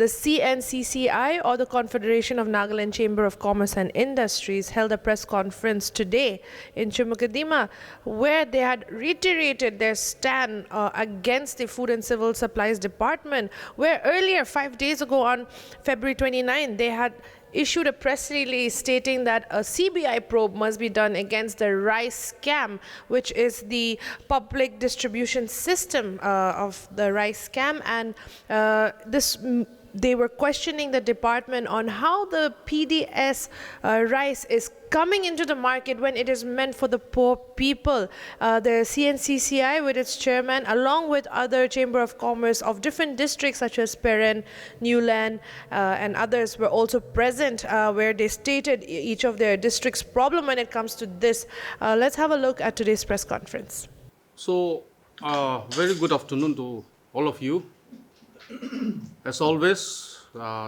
CNCCI, or the Confederation of Nagaland Chamber of Commerce and Industries, held a press conference today in Chumukadima, where they had reiterated their stand against the Food and Civil Supplies Department, where earlier, 5 days ago on February 29, they had issued a press release stating that a CBI probe must be done against the rice scam, which is the public distribution system of the rice scam. And they were questioning the department on how the PDS rice is coming into the market when it is meant for the poor people. The CNCCI, with its chairman, along with other Chamber of Commerce of different districts such as Peren, Newland, and others, were also present, where they stated each of their districts' problem when it comes to this. Let's have a look at today's press conference. So, very good afternoon to all of you. As always,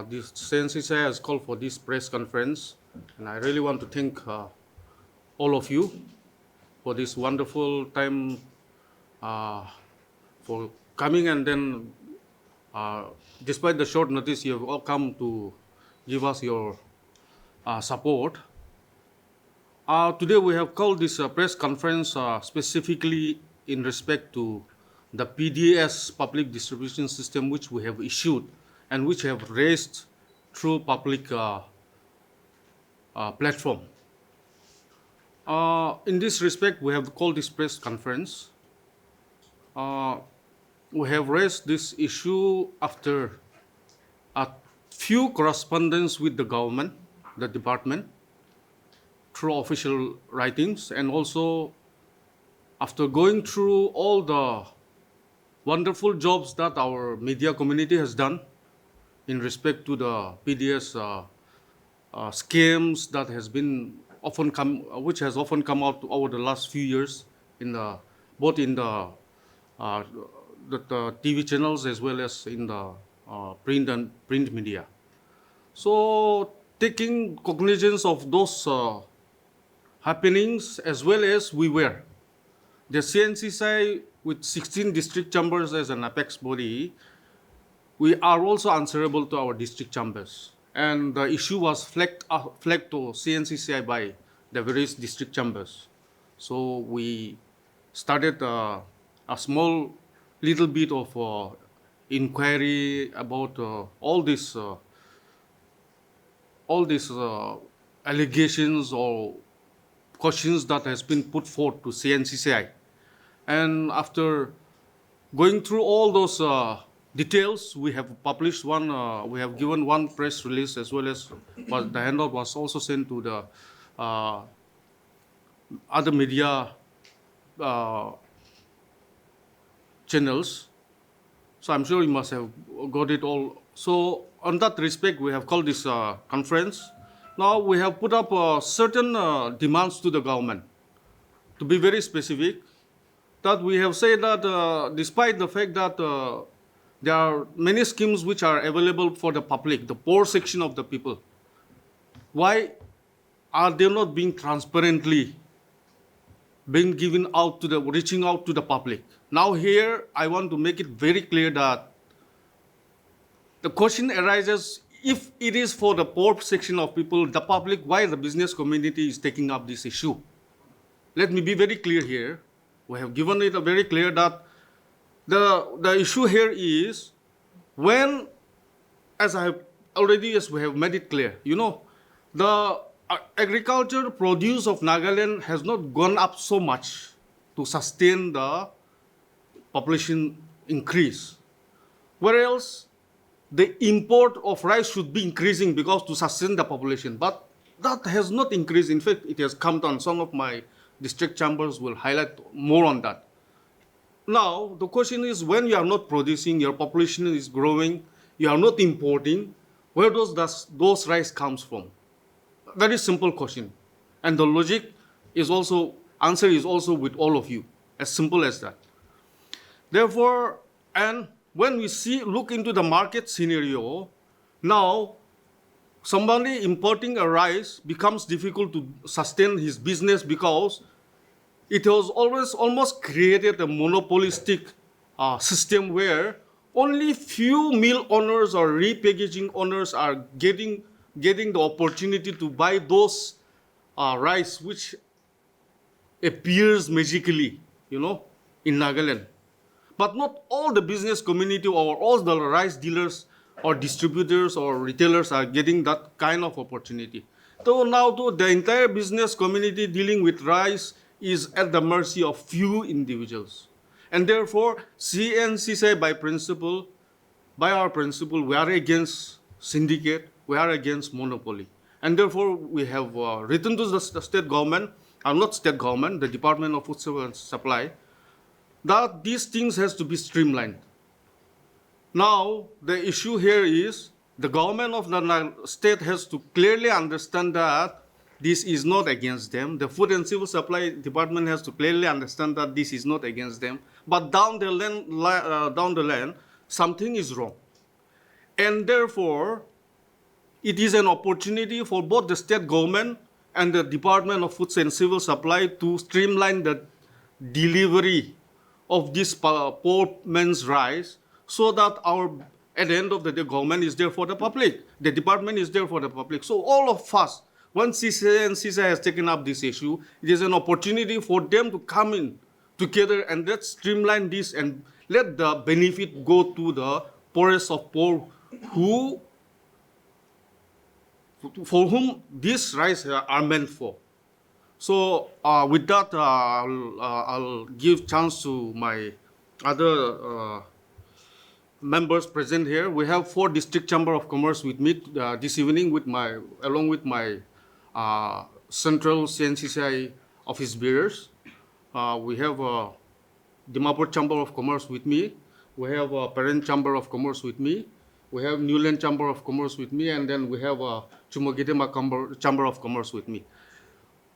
this Cncci has called for this press conference, and I really want to thank all of you for this wonderful time for coming, and then despite the short notice, you have all come to give us your support. Today we have called this press conference specifically in respect to the PDS public distribution system, which we have issued and which have raised through public platform. In this respect, we have called this press conference. We have raised this issue after a few correspondence with the government, the department, through official writings, and also after going through all the wonderful jobs that our media community has done in respect to the PDS scams that has been which has often come out over the last few years in both in the TV channels as well as in the print media. So, taking cognizance of those happenings, as well as the Cncci, with 16 district chambers as an apex body, we are also answerable to our district chambers. And the issue was flagged to Cncci by the various district chambers. So we started a small little bit of inquiry about all these allegations or questions that has been put forth to Cncci. And after going through all those details, we have published we have given one press release, as well as the handout was also sent to the other media channels. So I'm sure you must have got it all. So on that respect, we have called this conference. Now we have put up certain demands to the government. To be very specific, that we have said that despite the fact that there are many schemes which are available for the public, the poor section of the people, why are they not being transparently being given out to reaching out to the public? Now here, I want to make it very clear that the question arises, if it is for the poor section of people, the public, why the business community is taking up this issue? Let me be very clear here. We have given it a very clear that the issue here is when, as we have made it clear, the agriculture produce of Nagaland has not gone up so much to sustain the population increase. Whereas the import of rice should be increasing because to sustain the population. But that has not increased. In fact, it has come down. Some of my district chambers will highlight more on that. Now, the question is, when you are not producing, your population is growing, you are not importing, where does those rice comes from? Very simple question. And the answer is also with all of you, as simple as that. Therefore, and when we look into the market scenario, now somebody importing a rice becomes difficult to sustain his business because it has always almost created a monopolistic system where only few mill owners or repackaging owners are getting the opportunity to buy those rice which appears magically, in Nagaland. But not all the business community or all the rice dealers or distributors or retailers are getting that kind of opportunity. So now the entire business community dealing with rice is at the mercy of few individuals. And therefore, CNCC by our principle, we are against syndicate, we are against monopoly. And therefore, we have written to the state government, not state government, the Department of Food Supply, that these things has to be streamlined. Now, the issue here is the government of the state has to clearly understand that this is not against them. The Food and Civil Supply Department has to clearly understand that this is not against them. But down the line, something is wrong. And therefore, it is an opportunity for both the state government and the Department of Food and Civil Supply to streamline the delivery of this poor man's rice so that at the end of the day, government is there for the public. The department is there for the public. So all of us, once CCI has taken up this issue, it is an opportunity for them to come in together and let's streamline this and let the benefit go to the poorest of poor for whom these rice are meant for. So with that, I'll give chance to my other members present here. We have 4 district chamber of commerce with me this evening, along with my central CNCCI office bearers. We have Dimapur Chamber of Commerce with me. We have Parent Chamber of Commerce with me. We have Newland Chamber of Commerce with me, and then we have Chumagidema Chamber of Commerce with me.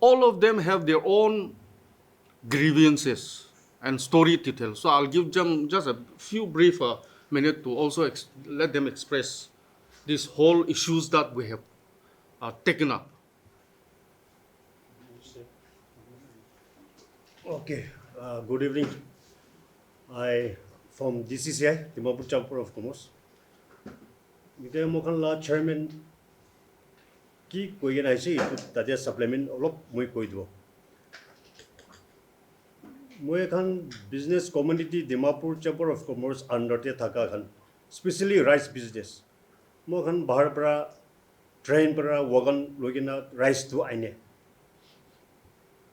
All of them have their own grievances and story to tell. So I'll give them just a few brief minutes to also let them express these whole issues that we have taken up. Okay, good evening. I from DCCI, Dimapur Chamber of Commerce. Mite mokan la chairman ki koi na isi itu tadi supplement olop moi koi do. Moi kan business community Dimapur Chamber of Commerce under te thaka kan, especially rice business. Moi kan bahar para train para wagon logina rice to aine.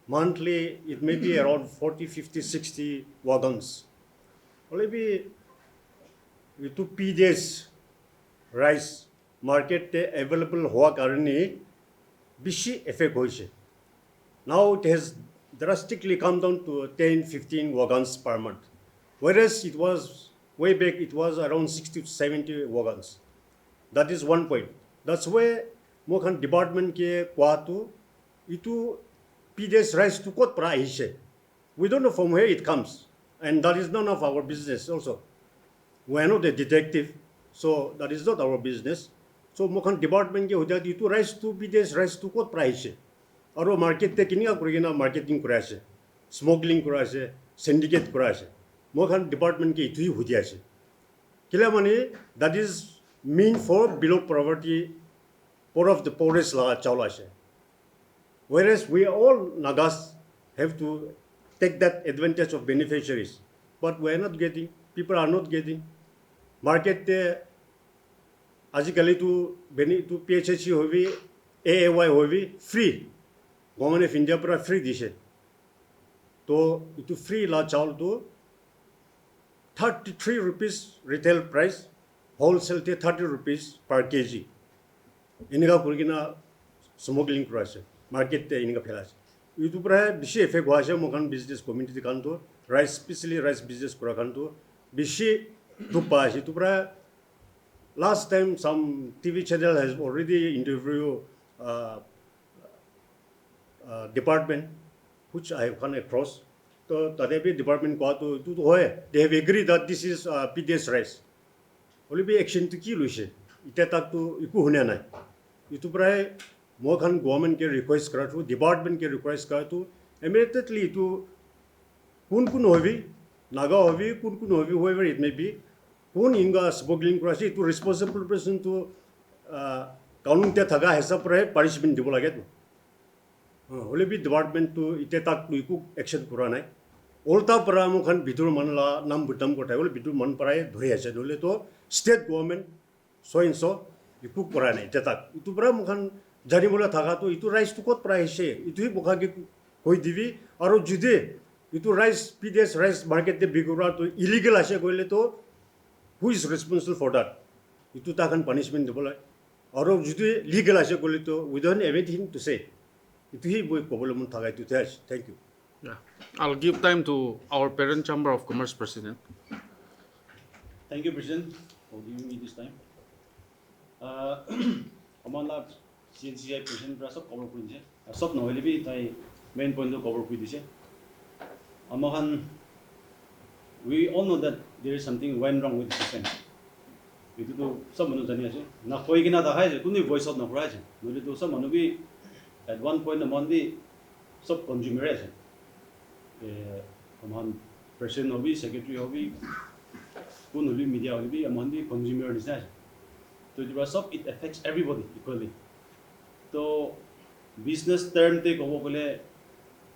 Monthly, it may be around 40, 50, 60 wagons. Only be with 2 days rice market available hoa karani bishi effect hoise. Now it has drastically come down to 10, 15 wagons per month. Whereas it was way back, it was around 60 to 70 wagons. That is one point. That's why Mokan department ke kwatu itu PDS rice to kot price. We don't know from where it comes, and that is none of our business also. We are not a detective, so that is not our business. So Mokan department ke hoja itu rice to PDS rice to kot price. Aro market te kininga kurigina marketing kurase, smuggling kurase, syndicate kurase. Mokan department ke itu hoja ase. Kila mane that is mean for below poverty, poor of the poorest la chawla ase. Whereas we all Nagas have to take that advantage of beneficiaries, but we are not getting. People are not getting. Market te ajikali to PHC hovi, AAY hovi free. Government of India para free dishe. To itu free la chawal to 33 rupees retail price, wholesale te 30 rupees per kg. Inga kurigina smuggling kurase. Market te ininga phelas. Itu pra bishi effect hoase mokan business community kanto rice especially rice business kura kanto bishi tupa ase. Itu pra last time some TV channel has already interviewed department which I have come across. So tadabi department ko to hoye they have agreed that this is PDS rice. Only be action to ki luise. Ite tak to iku hune nai. Itu pra Mokan government ke request kara to department ke request kara to immediately to kun hovi, Naga hovi, kun hovi, whoever it may be, কোন ইংগা স্মগলিং কৰাছে ইটো ৰেসপন্সিবল person two কাউন্টে থাকা হেসাব পৰে punishment দিব লাগে তো হলে B department two ইতে তাক ইকু একশন কৰা নাই ওলটা পৰা মুখান ভিতৰ মানলা নাম বুটাম কটাই হলে ভিতৰ মান পৰাই ধৰি আছে নহলে তো স্টেট গভর্নমেন্ট সইনস ইকু কৰা নাই ইতে তাক ইটো পৰা মুখান জানিবলৈ থাকা তো ইটো ৰাইজ টু কত পৰা আহিছে ইটোই মুখাকে কৈ দিবি আৰু যদি ইটো ৰাইজ পিডিএস ৰাইজ মার্কেটে বিক্ৰা তো ইলিগেল আছে কইলে তো who is responsible for that itu takan punishment dibolai aro judi legal ase kole to we don't have anything to say itu hi boy problem mun thagai tu thank you Yeah, I'll give time to our parent chamber of commerce president. Thank you, President, for giving me this time. Amala Cncci President pra sab cover kuri dise. Sab nohole bi tai main point to cover kuri dise. Amahan we all know that there is something went wrong with the system. Itu to sab manu jani ase. Na koi kina da hai je kuni voice out na kura ase. Nole to sab manu bi at one point amon bi sab consumer ase. Amhan president hobi secretary hobi kun hobi media hobi amhan bi consumer nisa ase. To the sub it affects everybody equally. So business term te kobo kole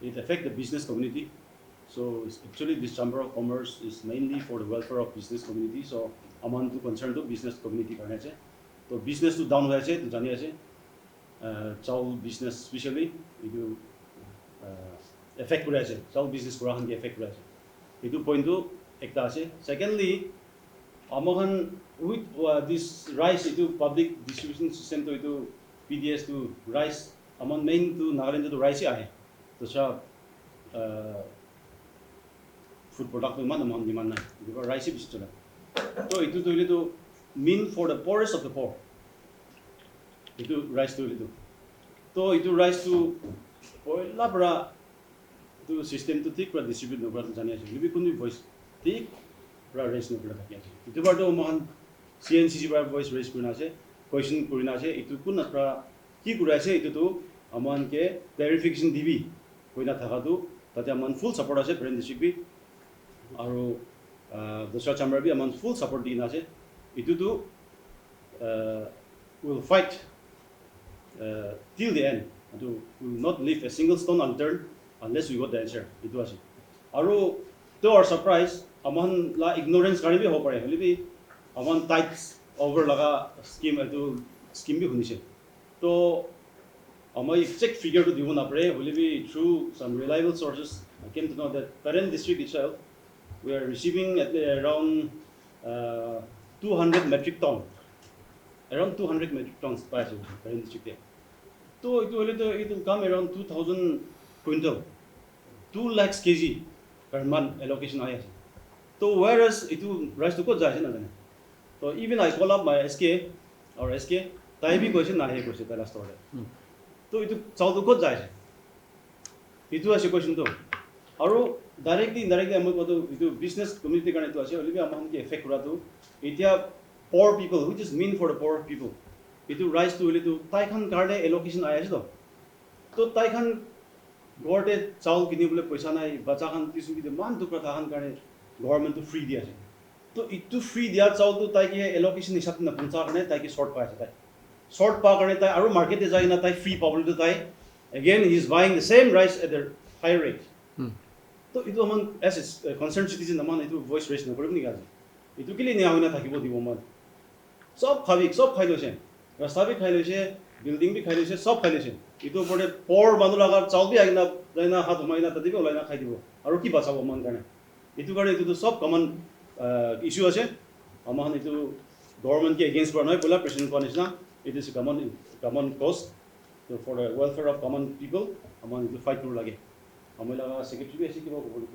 it affect the business community. So actually this chamber of commerce is mainly for the welfare of business community. So amount to concern to business community karne che. So business to down hoye che to jani ase. Chow business especially it affect kura ase. Chow business kura han affect kura ase. Itu point to ekta ase. Secondly, amahan with this rice itu public distribution system to itu PDS to rice among main to Nagaland to rice ahe. To sa food product man among demand na because rice is chula to itu to mean for the poorest of the poor itu rice to itu rice to oila bra to system to tik pra distribute no bra jani ase libi kuni voice tik pra raise no bra thaki ase itu bar to man CNCC bra voice raise kurina ase question kurina ase itu kun pra ki kura ase itu to aman ke clarification dibi koina thaka tu tate aman full support ase parent district bi aru dosra chamber bi aman full support dina ase itu to will fight till the end to will not leave a single stone unturned unless we got the answer itu ase aru to our surprise aman la ignorance kari bi ho pare holi bi aman tight over laga scheme itu scheme bi hunise to amai exact figure to dibo na pare holi bi through some reliable sources I came to know that current district itself we are receiving at around 200 metric ton. Around 200 metric tons per current district there. So it will come around 2,000 quintal, 2 lakhs kg per month allocation I. So whereas it will rise to go jai na. So even I call up my SK or SK, tai bhi question na hai question pehla store. So it chau to go jai. Itu ase question to. Aru directly indirectly among to business community karne to ase olibi among ke effect kura to etia poor people which is mean for the poor people itu rise to oli to tai khan karne allocation aya ase to tai khan gorte chaul kini bole paisa nai bacha khan tisu ki man dukra ta khan karne government to free dia ase to itu free dia chaul to tai ke allocation hisab na puncha karne tai ke short pa ase tai short pa karne tai aru market e jai na tai free public to tai again he is buying the same rice at a high rate. So itu aman as a concerned citizen aman itu voice raise na korim ni gaji itu kile ni auna thakibo dibo man sob khailo se rasta bi khailo se building bi khailo se sob khailo se itu pore por banu laga chaul bi agna jaina hat humaina tadi bi olaina khai dibo aru ki bachabo man karne itu karne itu sob common issue ase aman itu government ke against kora noi pola president ko nisna it is a common cause for the welfare of common people aman itu fight kor lage amela secretary ase kiba ko bolu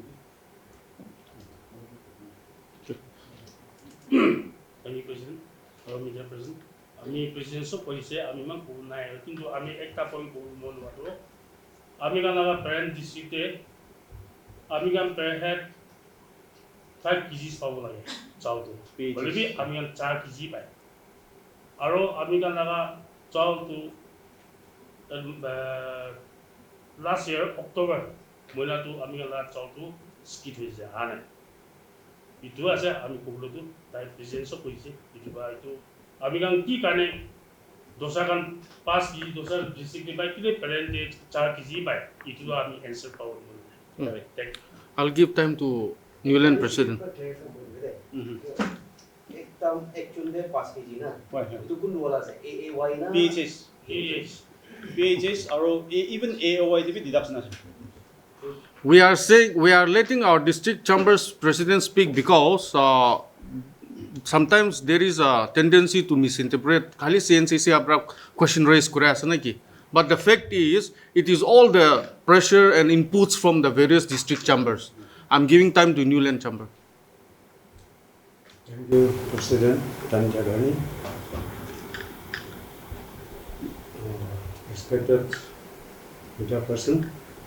Ami president media president ami president so police ami man ko nai kintu ami ekta point ko mon wato ami kana parent district ami kan per head 5 kg pawo lage chao to bolibi ami kan 4 kg pai aro ami kana chao to last year October Mula tu ami la chau tu skit hoise ane itu আছে আমি কবলতো তাই প্রেসিডেন্টও কইছে itu বা itu আমি গান কি কানে দোসা গান 5 কেজি দোসা ডিস্ট্রিক্ট বাই কিলে প্যারেন্টে 4 কেজি বাই itu আমি অ্যানসার পাবো thank I'll give time to Newland President. एकदम एक्चुअली 5 केजी ना itu kun wala sa AAY na PHS you PHS or even AOY to be deduction আছে We are letting our district chambers president speak because sometimes there is a tendency to misinterpret. Khali CNCC apra question raise kore ase naki. But the fact is, it is all the pressure and inputs from the various district chambers. I'm giving time to Newland chamber. Thank you, President Tanjagani. Respected media person,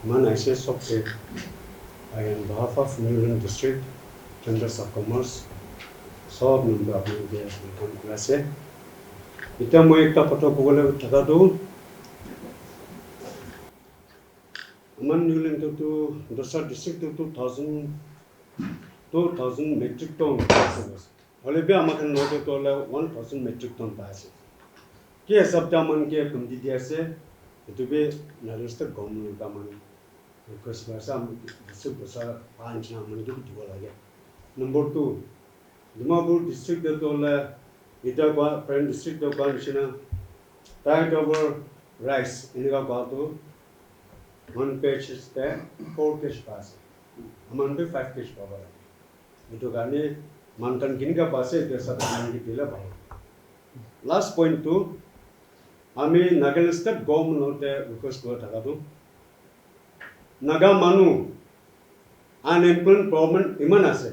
man I say okay. I on behalf of Newland District Chambers of Commerce, सब member of the welcome class. Ita mo ekta photo bogole thaka do. Man Newland to Dosa district to 2000 metric ton. Hole be amakan note to 1000 metric ton paase. Ke sabta man ke kumdi dia se to be narista government ka man request basa district basa panch na man du diwa lage. Number 2 Dimapur district to la ita ba friend district to ba nishina tied over rice iniga ba to 1 page is there 4 page paase. Aman be 5 page baba. Itu gani mantan gini ka paase ke sab ki dila ba. Last point 2 আমি Nagaland state government request kora thaka do naga manu unemployment problem iman ase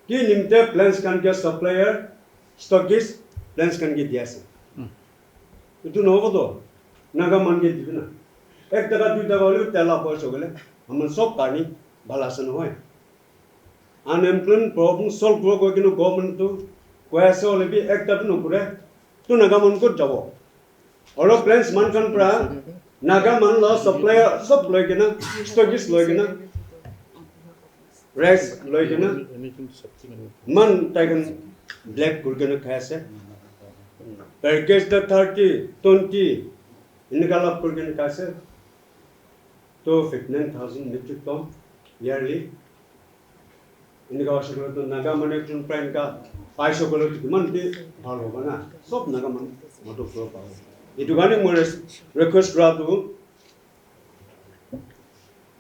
ki nimte plans kan ke supplier stockist plans kan ke diase itu no bodo naga man ke dibna ek daga du daga hole tela poiso gele aman sob kani balasan hoy unemployment problem solve koro kino government to koase hole bi ek daga no kore tu naga man ko jabo All plans man kan pra naga man la supplier sub loigena stockist loigena rice loigena man taken black gurgena khase package the 30 20 inigala gurgena khase to 15000 metric ton yearly inigala shukla to naga man ekjon prime ka 500 kilo man ti bhal hoba na sob naga man moto pro pa itu gani mo request kora do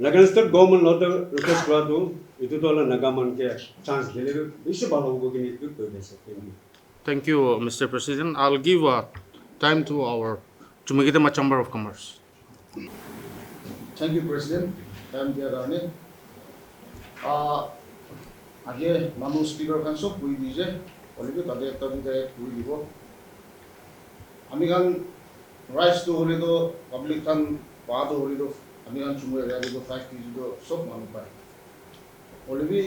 Nagaland state government lot request kora do itu to la nagaman ke chance dele bishi balo go kini tu to dese Thank you, Mr. President. I'll give time to our Chumagitama Chamber of Commerce. Thank you, President. I'm the Arne. Aje manu speaker kan so pui dije, olive tade tade tade pui dibo. Ami kan rice to hole do public kan pa do hole do ami kan chumo area do 5 kg do sob manu pai. Olive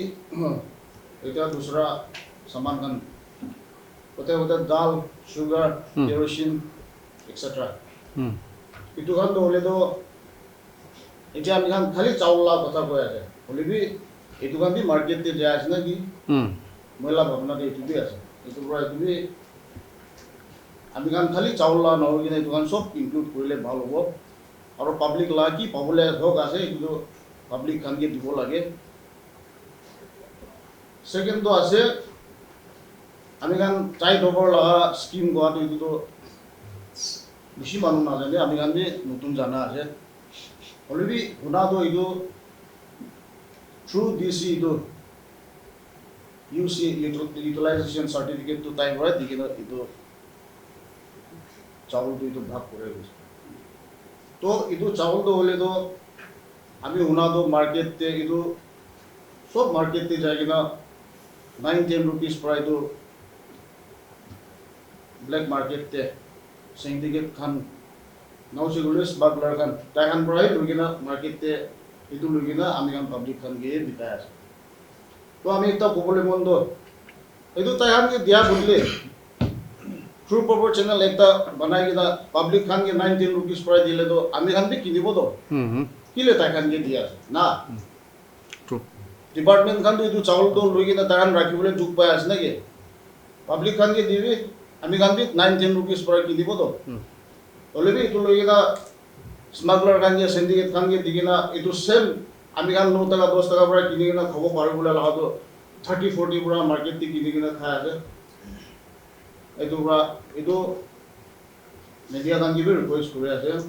eta dusra saman kan hote dal, sugar, kerosene, etc. Itu kan do hole do এটা আমি kan খালি চাউল লা কথা কই আছে হলিবি এটু kan bi market te jay আছে নাকি ময়লা ভাবনা তে এটু আছে এটু পুরা এটু আমি kan খালি চাউল লা নহ কিনে এটু kan সব ইনক্লুড কৰিলে ভাল হ'ব আৰু পাবলিক লা কি পাবলে হক আছে এটু পাবলিক kan কে দিব লাগে সেকেন্ড তো আছে আমি kan টাইট ওভার লা স্কিম গোয়া তো এটু বেশি মানুহ না জানে আমি kan bi নতুন জানা আছে Already, Hunado ido through this ido UC utilization certificate to time right dikena ido chawul to ido bhag kore gese. To ido chawul do hole do ami Hunado market te ido sob market te jagena 9-10 rupees per ido black market te syndicate khan now se gulis baglar kan tahan prai lugina market te itu lugina ami kan public kan ge bitaya to ami ekta kobole mondo edu tahan ge dia bodle through proper channel ekta banai gina public kan ge 19 rupees prai dile do ami kan bi kinibo do kile tahan ge dia na True. department kan itu chawal do logi na taran rakhi bole juk pa as na ke public kan ke dibi ami kan bi 9-10 rupees per kini bodo olebi itu logi na smuggler kan ke syndicate kan ke digina itu same ami kan 9 taka 10 taka per kini na khobo paru bola la do 30-40 pura market ti kini na khaya ase itu media kan ke bi request kore ase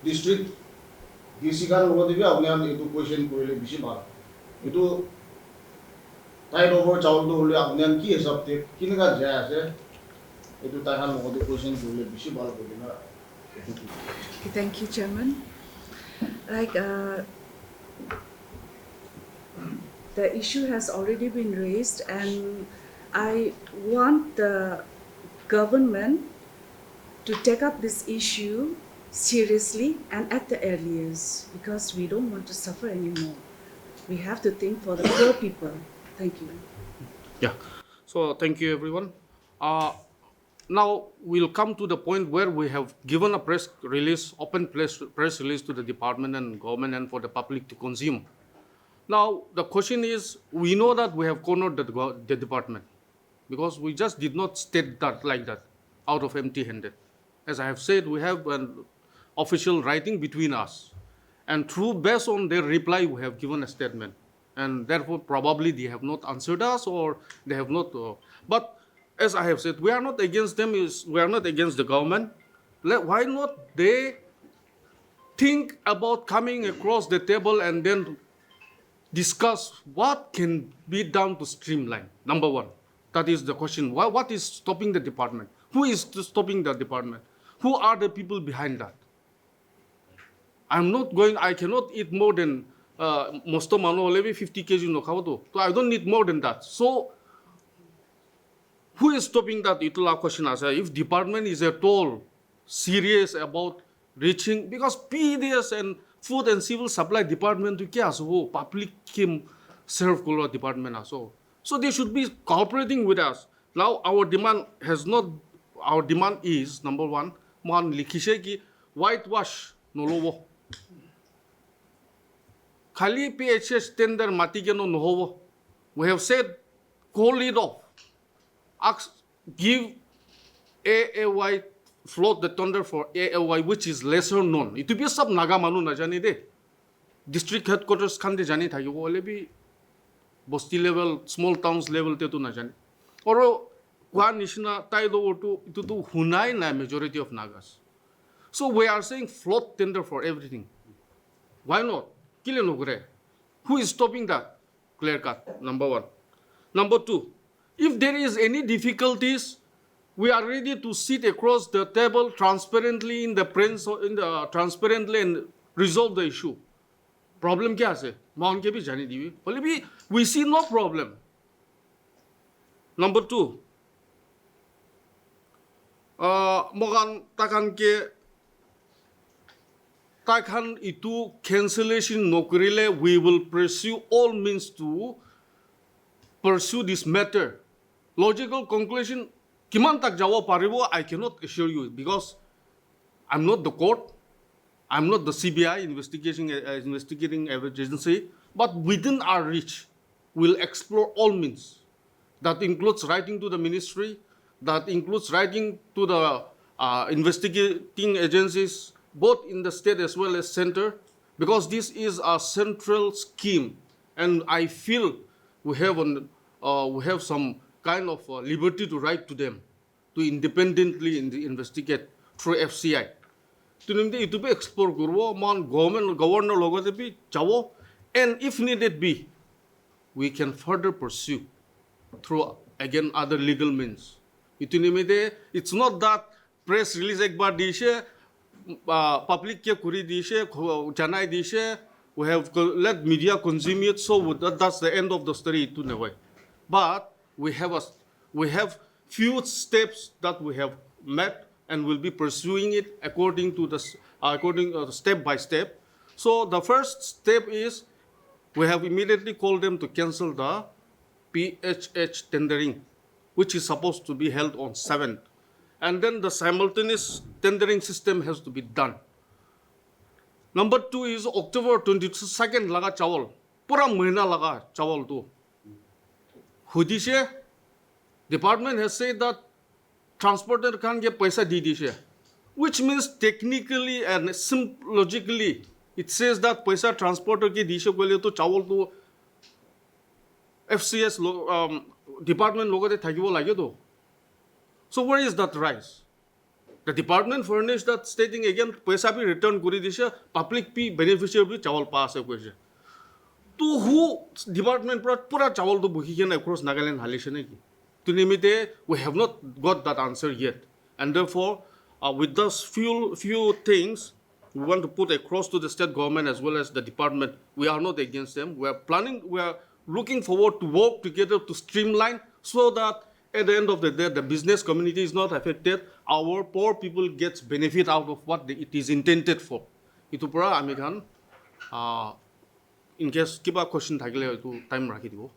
district DC kan lo dibi apni an itu question korele bishi bhal itu tide over chawal do hole apni an ki hisab te kinga jaya ase itu tai han lo question korele bishi bhal korina. Okay, thank you, Chairman. Like, the issue has already been raised, and I want the government to take up this issue seriously and at the earliest, because we don't want to suffer anymore. We have to think for the poor people. Thank you. Yeah. So thank you, everyone. Now we'll come to the point where we have given a press release, open press release to the department and government and for the public to consume. Now the question is, we know that we have cornered the department because we just did not state that like that, out of empty-handed. As I have said, we have an official writing between us, and based on their reply, we have given a statement, and therefore probably they have not answered us or they have not. But as I have said, we are not against them. We are not against the government. Why not they think about coming across the table and then discuss what can be done to streamline? Number one, that is the question. What is stopping the department? Who is stopping the department? Who are the people behind that? I cannot eat more than most of my 50 kg no kawado. So I don't need more than that. So who is stopping that? Itula question as if department is at all serious about reaching, because PDS and Food and Civil Supply Department to kya so public kim serve kolo department aso. So they should be cooperating with us. Now our demand is number one likhishe ki whitewash nolowo. Khali PHS tender mati ke no nohowo. We have said call it off. Give AAY, float the tender for AAY, which is lesser known. It will be sub Naga Manu na jani de. District headquarters kan de jani tha. Wo le bhi bosti level, small towns level te tu na jani. Or kwa nishna tai do to itu tu hunai na majority of Nagas. So we are saying float tender for everything. Why not? Kile no gre. Who is stopping that? Clear cut. Number one. Number two. If there is any difficulties, we are ready to sit across the table transparently transparently and resolve the issue. Problem kya ase? Maun ke bhi jani divi. Bole bhi we see no problem. Number two. Mogan takan itu cancellation nokurile, we will pursue all means to pursue this matter. Logical conclusion, kiman tak jawa paribo, I cannot assure you, because I'm not the court, I'm not the CBI investigating agency, but within our reach, we'll explore all means. That includes writing to the ministry, that includes writing to the investigating agencies, both in the state as well as center, because this is a central scheme, and I feel we have some kind of liberty to write to them, to independently investigate through FCI. To nimde itu be explore kurwo, man governor logote be chawo, and if needed be, we can further pursue through again other legal means. Itu nimde it's not that press release ekbar dishe, public ke kuri dishe, janai dishe, we have let media consume it, so that's the end of the story to never. But we have few steps that we have met and will be pursuing it according to step by step. So the first step is we have immediately called them to cancel the PHH tendering, which is supposed to be held on 7th. And then the simultaneous tendering system has to be done. Number two is October 22nd laga chawal. pura mahina laga chawal tu. Hudishe, department has said that transporter can get paisa di dishe, which means technically and logically, it says that paisa transporter ki dishe gole to chawal tu FCS department logo de thakibo lage to. So where is that rice? The department furnished that stating again, paisa bhi return kuri dishe, public bhi beneficiary bhi chawal pass hai question. To who department pura chawal to buhi across Nagaland halishe nahi ki. To nimite, we have not got that answer yet, and therefore, with those few things, we want to put across to the state government as well as the department. We are not against them. We are looking forward to work together to streamline so that at the end of the day, the business community is not affected. Our poor people gets benefit out of what it is intended for. Itu pura ami khan, in case kiba question thakile itu time rakhi dibo.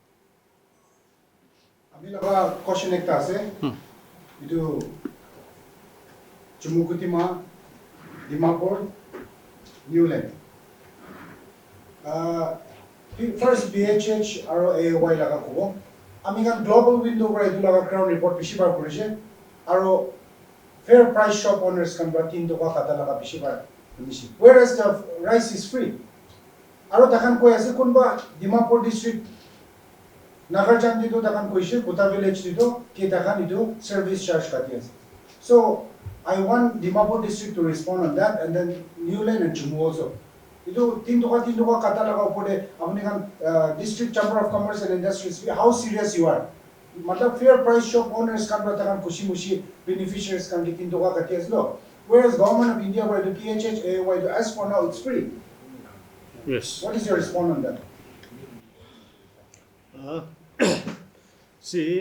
আমি লগা question একটা আছে এটো চুমুকুটিমা Dimapur Newland first বিএইচএইচ আর AY লাগা কব আমি গান global window করে এটো লাগা ক্রাউন রিপোর্ট বেশিবার করেছে আর ফেয়ার প্রাইস শপ ওনার্স কান বা 3 টাকা খাতা লাগা বেশিবার বেশি whereas the rice is free আর দেখান কই আছে কোনবা Dimapur district Nagaland dito dakan question, Kuta village dito, kita kan dito service charge katias. So I want Dimapur district to respond on that, and then Newland and Jumu also. Ito tin to ka kata laga upode apni kan district chamber of commerce and industries. How serious you are? Matlab fair price shop owners kan ba takan kushi mushi beneficiaries kan tin to ka katias lo. Whereas government of India where the PHH AY to ask for now it's free. Yes. What is your response on that? See,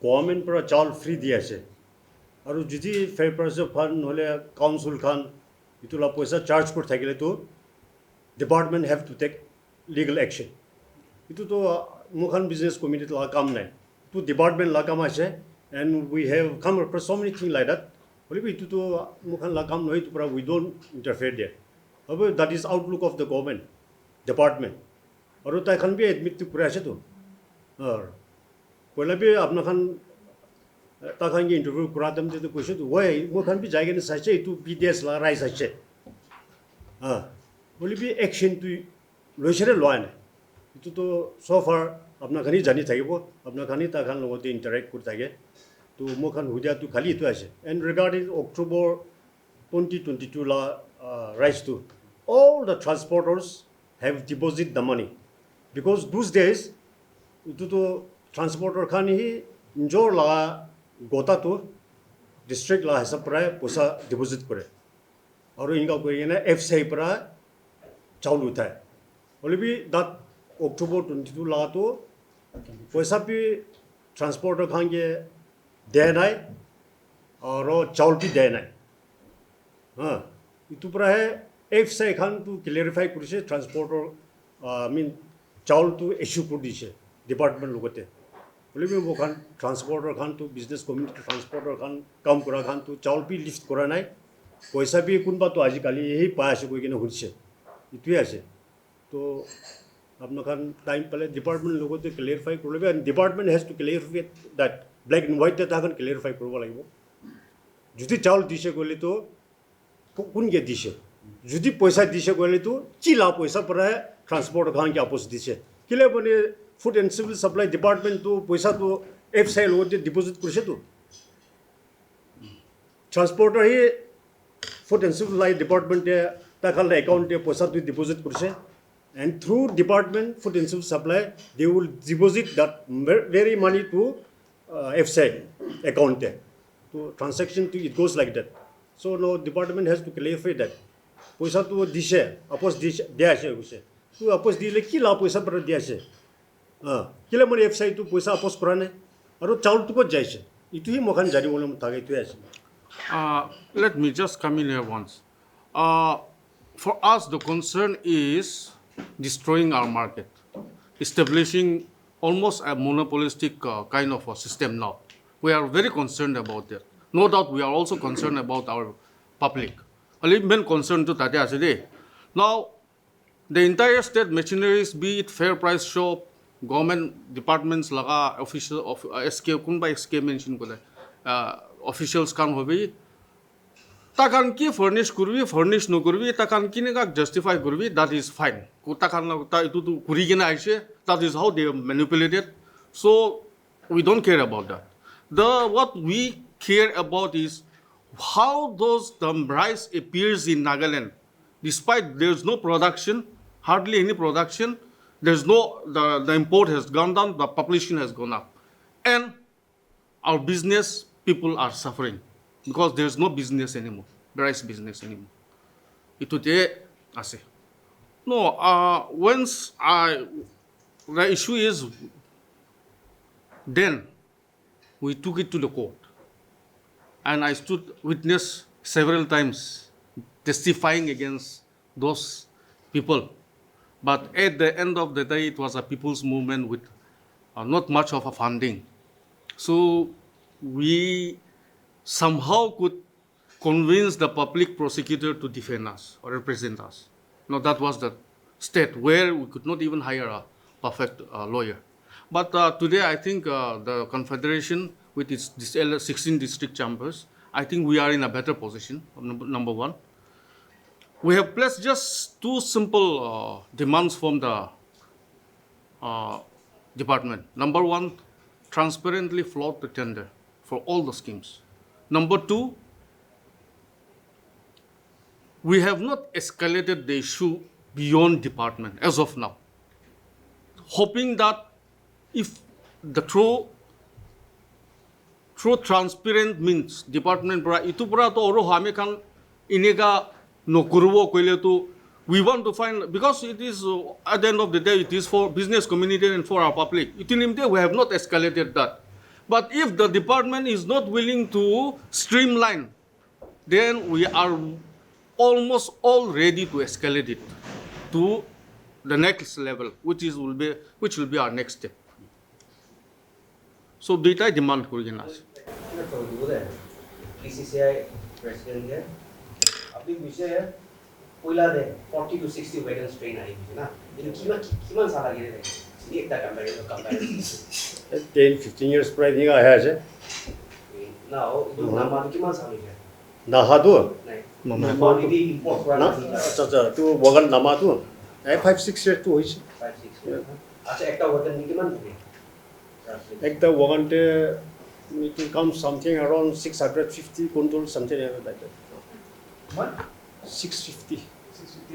government pura chal free diya ase. Aru jidi fair price of fund hole council khan itula paisa charge kor thakile to department have to take legal action. Itu to mukhan business community la kam nai. To department la kam ase, and we have come across so many things like that. Hole itu to mukhan la kam noi to pura we don't interfere there. However, that is outlook of the government department. Aru ta khan bi admit to pura ase to. पहले भी अपना खान ताखान के interview कराते हैं तो question तो वही वो खान भी जाएगा ना सच्चे तो बीटीएस ला राइस सच्चे बोले भी एक्शन तो लोचरे लोआन तो so far अपना खानी जानी चाहिए वो अपना खानी ताखान लोगों से इंटरेक्ट करता है तो वो खान हो जाए तो खाली तो ऐसे and regarding October 2022 ला राइस तो all the transporters have deposited the money because those days itu to transporter khan hi njor la gota to district la hesab pra posa deposit kore aru inga ko yena fci pra chaul uthai bole bi that October 22 la to poisa bi transporter khan ge de nai aru chaul bi de nai ha itu pra hai fci khan to clarify kurise transporter mean chaul to issue kur dise department logote bole bi mo khan transporter khan to business community transporter khan kam kora khan to chaul bi lift kora nai paisa bi kunba to aji kali ei pa ase koi kena hunse itu ase to apna khan time pale department logote clarify korbe and department has to clarify that black and white ta khan clarify korba lagibo jodi chaul dise gole to kun ge dise jodi paisa dise gole to chila paisa pora transporter khan ke apos dise kile bone Food and Civil Supply Department to paisa to FCI logote deposit kurse to transporter hi Food and Civil Supply Department ta khala account te paisa to deposit kurse and through department Food and Civil Supply they will deposit that very money to FCI account te to transaction to it goes like that so no department has to clarify that paisa to dise apos dise dia ase kuse to apos dile ki la paisa par dia ase kile mari website to paisa apos korane aru chaul to ko jaise itu hi mokhan jari bolom thage tu ase Let me just come in here once. For us, the concern is destroying our market, establishing almost a monopolistic kind of a system now. We are very concerned about that. No doubt we are also concerned about our public. A little bit concerned to Tati Asade. Now, the entire state machineries, be it fair price shop, government departments laga official of SK kunba SK mention kole officials kan hobi takan ki furnish no kurbi takan kine ka justify kurbi, that is fine. Takan ta itu tu kuri kena aise, that is how they manipulate it. So we don't care about that. What we care about is how the rice appears in Nagaland. Despite there's no production, hardly any production, there's no, the import has gone down, the population has gone up. And our business people are suffering because there's no business anymore, rice business anymore. Itu te ase. No, the issue is, then we took it to the court. And I stood witness several times testifying against those people. But at the end of the day, it was a people's movement with not much of a funding. So we somehow could convince the public prosecutor to defend us or represent us. Now that was the state where we could not even hire a perfect lawyer. But today I think the Confederation with its 16 district chambers, I think we are in a better position, number one. We have placed just two simple demands from the department. Number one, transparently float the tender for all the schemes. Number two, we have not escalated the issue beyond department as of now, hoping that if the through transparent means department para itu para to oro hame kan inega no kurbo koile to we want to find, because it is at the end of the day it is for business community and for our public. Itinimte we have not escalated that. But if the department is not willing to streamline, then we are almost all ready to escalate it to the next level, which will be our next step. So data demand kuri nas. BCCI president है अभी विषय है पहिला दे 40 to 60 wagons train आएगी ना ये किमान साल आगे रहेगा ये एक कंपेरिजन 10-15 years प्राइस निका आया है ना वो नामा किमान साल है ना हादो नहीं नामा भी import ना अच्छा तो वगन नामा तो 5-6 years तो होइछ 5-6 अच्छा एक वगन किमान है एक वगन ते it will come something around 650 quintals, something like that. What? 650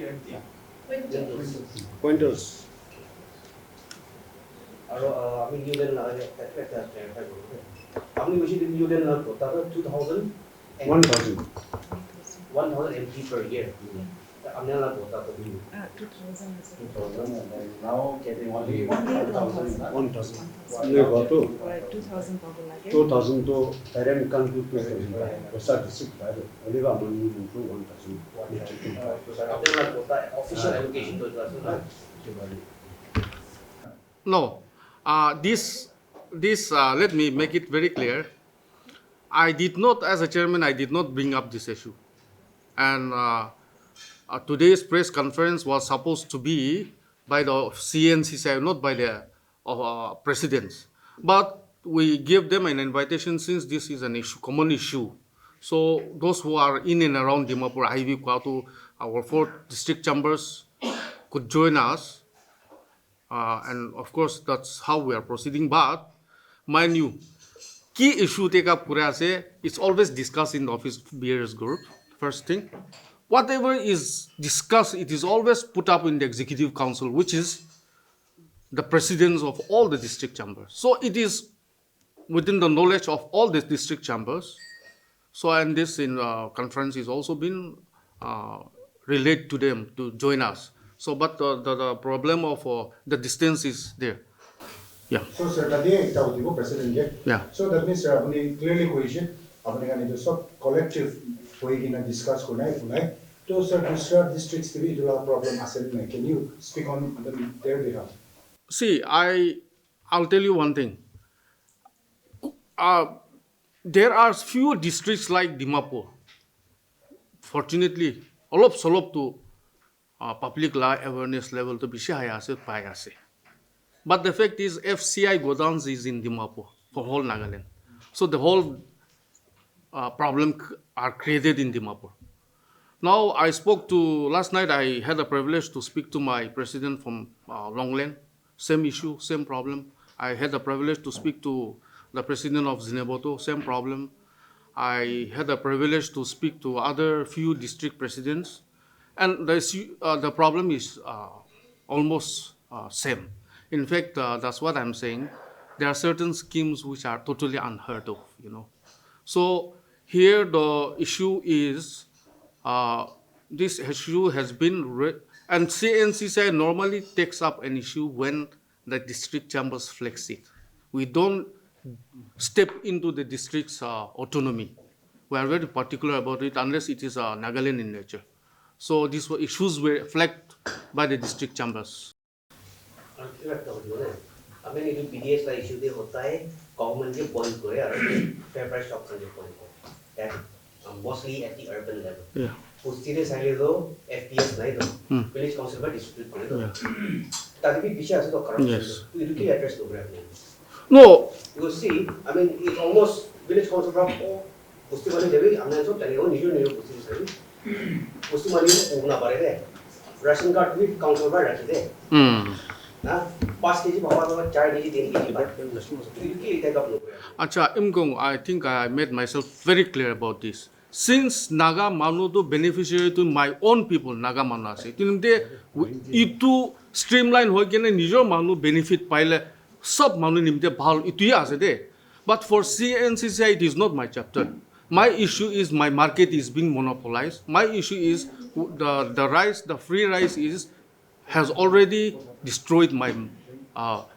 empty. Quintals. I mean, you didn't how many machines you didn't know? 2,000? 1,000. 1,000 empty per year. I'm not 2,000. And now getting only 1,000. 1,000. Right, 2,000 bubble again. 2,000 to parent can do 2,000. Osa district by only 1,000. official allocation to us. No, this let me make it very clear. I did not, as a chairman, I did not bring up this issue, and today's press conference was supposed to be by the Cncci side, not by the presidents. But we gave them an invitation since this is an issue, common issue. So those who are in and around Dimapur, Ivy, Kwatu, our 4 district chambers could join us. And of course, that's how we are proceeding. But mind you, key issue take up it's always discussed in the office bearers group. First thing, whatever is discussed, it is always put up in the executive council, which is the presidents of all the district chambers. So it is within the knowledge of all the district chambers. So and this in conference is also been relayed to them to join us. So, but the problem of the distance is there. Yeah. So, sir, the president. Yeah. So that means, sir, clearly cohesion. Apne kani to sab collective hoye kina discuss kunai kunai. So, sir, districts to be problem asset mein. Can you speak on their behalf? See, I'll tell you one thing. There are few districts like Dimapur. Fortunately, Olop Solop to public law awareness level to bishi high ase pai ase. But the fact is, FCI godowns is in Dimapur for whole Nagaland. So the whole problem are created in Dimapur. Now I spoke to last night. I had a privilege to speak to my president from Longland. Same issue, same problem. I had the privilege to speak to the president of Zineboto. Same problem. I had the privilege to speak to other few district presidents, and the problem is almost same. In fact, that's what I'm saying. There are certain schemes which are totally unheard of, you know. So here the issue is this issue has been and Cncci normally takes up an issue when the district chambers flex it. We don't step into the district's autonomy. We are very particular about it unless it is Nagaland in nature. So these issues were flagged by the district chambers. I mean, it BDS like issue होता है government के point को है और fair price shop का जो point को that mostly at the urban level. Yeah. उसके साइड तो FPS नहीं तो village council पर dispute नहीं तो ताकि भी पीछे आसे तो corruption तो ये क्या address तो बराबर नहीं. No. You see, I mean, it's almost village council from उसके वाले जब भी हमने जो टेलीफोन निजो उसके साइड उसके वाले को उगना पड़ेगा राशन कार्ड भी council पर रखी थे. Acha, Imgong, I think I made myself very clear about this. Since Naga Manu to beneficiary to my own people, Naga Manase, itu streamline hoigene nijo Manu benefit paile sub Manu nimte bhal itu ase de. But for Cncci, it is not my chapter. My issue is my market is being monopolized. My issue is the rice, the free rice has already destroyed my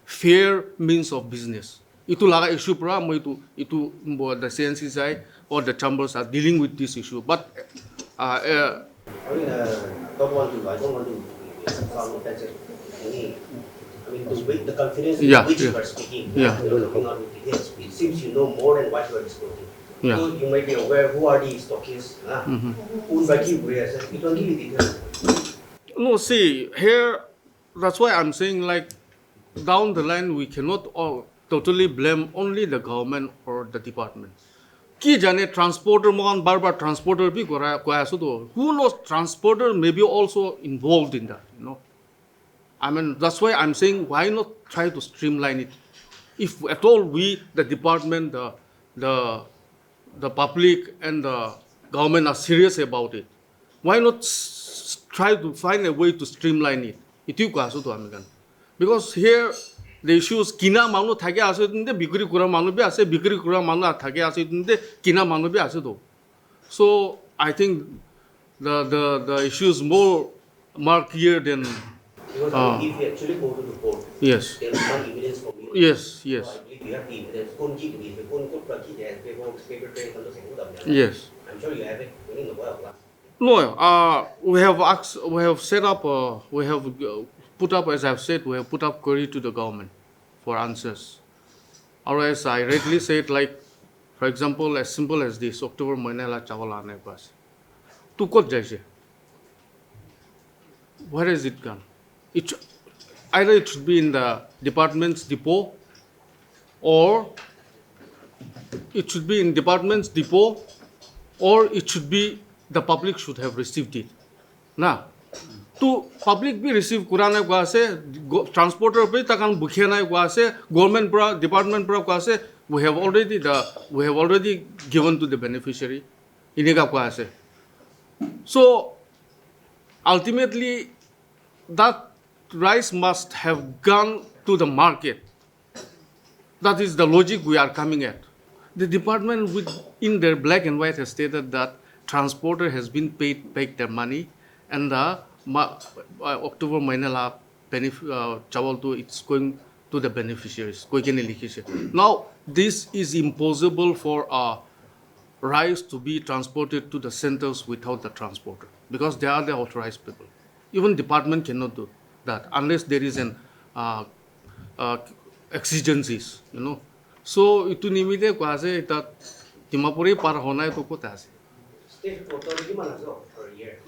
fair means of business. Itu laga issue pra mo itu the Cncci or the chambers are dealing with this issue. But I don't want to sound offensive. I mean, to break the confidence in which you are speaking. It seems you know more than what you are disclosing. Yeah. So you might be aware who are these stockists, who it will give you details. No, see, here, that's why I'm saying, like, down the line, we cannot all totally blame only the government or the department. Ki jane transporter mohan bar transporter bhi koya so to who knows transporter may be also involved in that, you know. I mean, that's why I'm saying why not try to streamline it. If at all we, the department, the public and the government are serious about it, why not try to find a way to streamline it? Itu kaso to amigan. Because here the issues kina manu thake ase tunde bikri kura manu be ase bikri kura manu thake ase tunde kina manu be ase to. So I think the issue is more murkier than. Because if you actually go to the court, yes. there is one evidence from you. Yes. So I believe you have the evidence. Paper trail Yes. I'm sure you have it. No, we have set up, we have put up, as I've said, we have put up query to the government for answers. Or as I rightly said, like, for example, as simple as this, October Manila Chavala Nepas. To kot jaise. Where is it gone? Either it should be in the department's depot, or it should be in department's depot, or it should be the public should have received it. Now, to public be received Kurana Guase, transporter be takan Bukhana Guase, government department Guase, we have already given to the beneficiary. Iniga Guase. So ultimately that rice must have gone to the market. That is the logic we are coming at. The department in their black and white has stated that transporter has been paid their money and the October Manila chawal to it's going to the beneficiaries. Now this is impossible for rice to be transported to the centers without the transporter because they are the authorized people. Even department cannot do that unless there is an exigencies, you know. So itu nimite kwase that Dimapuri par honai to kota ase. State authority man aso per year.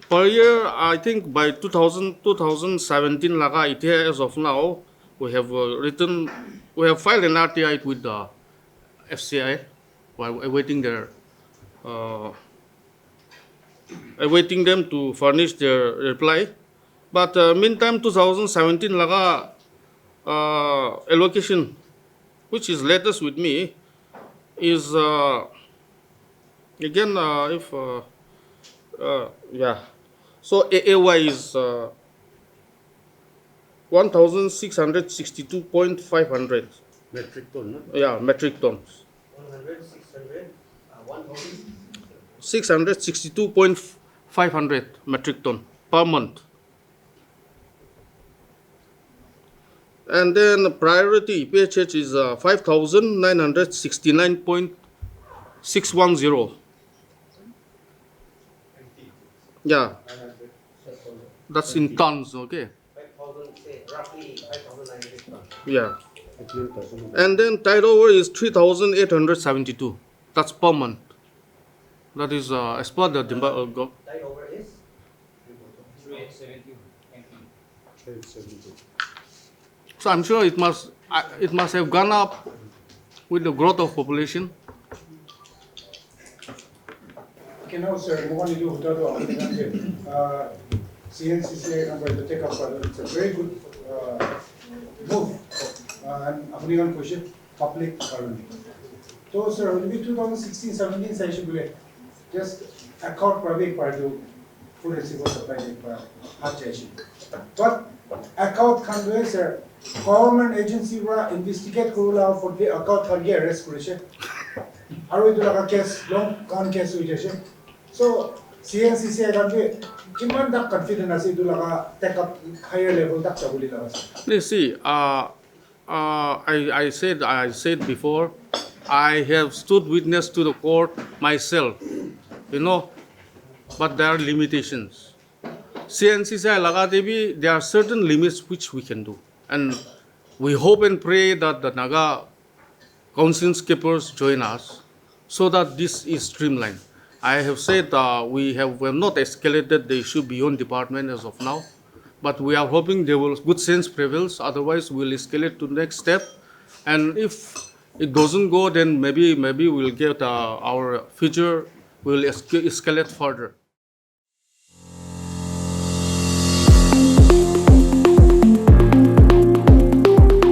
per year, I think by 2017 laga ite as of now, we have we have filed an RTI with the FCI while uh, awaiting them to furnish their reply. But meantime, 2017 laga allocation, which is latest with me, is again if yeah. So AAY is 1,662.500. Metric ton, no? Yeah, metric tons. 100, 600, 1,000. 662.500 metric ton per month. And then priority PHH is 5,969.610. Yeah, that's in tons, okay? 5,000, say, roughly 5,900 tons. Yeah. And then tide over is 3,872. That's per month. That is as per the Tide over is? 870. So I'm sure it must have gone up with the growth of population. Okay, now, sir, mo kanito huta do ang pinansin. CNCC ang going to take up. It's a very good move. And ako niyan question public currently. So, sir, maybe 2016-17 sa issue bule. Just account private part to food and civil supply para hot issue. But account can do sir. Government agency ra investigate kurula for the account can get arrest kurishe. Aru itu laka case long kan case ujeshe. So CNCC kan be kiman dak confident asi itu laka take up higher level dak chabuli laka. You see, I said before, I have stood witness to the court myself, but there are limitations. CNCC laga devi, there are certain limits which we can do. And we hope and pray that the Naga councilskeepers join us so that this is streamlined. I have said we have not escalated the issue beyond department as of now, but we are hoping good sense prevails. Otherwise, we'll escalate to the next step. And if it doesn't go, then maybe we'll get our future will escalate further.